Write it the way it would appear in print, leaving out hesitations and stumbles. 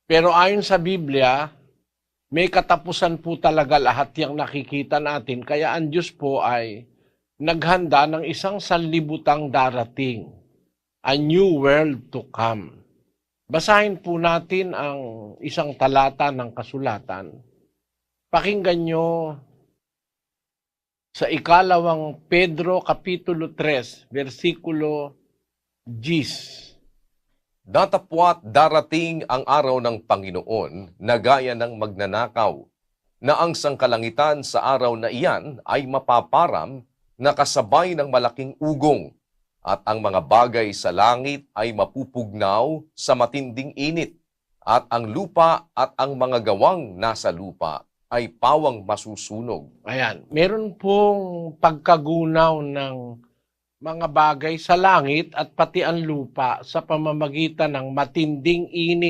Pero ayon sa Biblia, may katapusan po talaga lahat yung nakikita natin. Kaya ang Diyos po ay naghanda ng isang sanlibutang darating. A new world to come. Basahin po natin ang isang talata ng kasulatan. Pakinggan nyo sa ikalawang Pedro Kapitulo 3, versikulo 10. Datapwat darating ang araw ng Panginoon na gaya ng magnanakaw, na ang sangkalangitan sa araw na iyan ay mapaparam na kasabay ng malaking ugong, at ang mga bagay sa langit ay mapupugnaw sa matinding init, at ang lupa at ang mga gawang nasa lupa ay pawang masusunog. Ayan, meron pong pagkagunaw ng mga bagay sa langit at pati ang lupa sa pamamagitan ng matinding init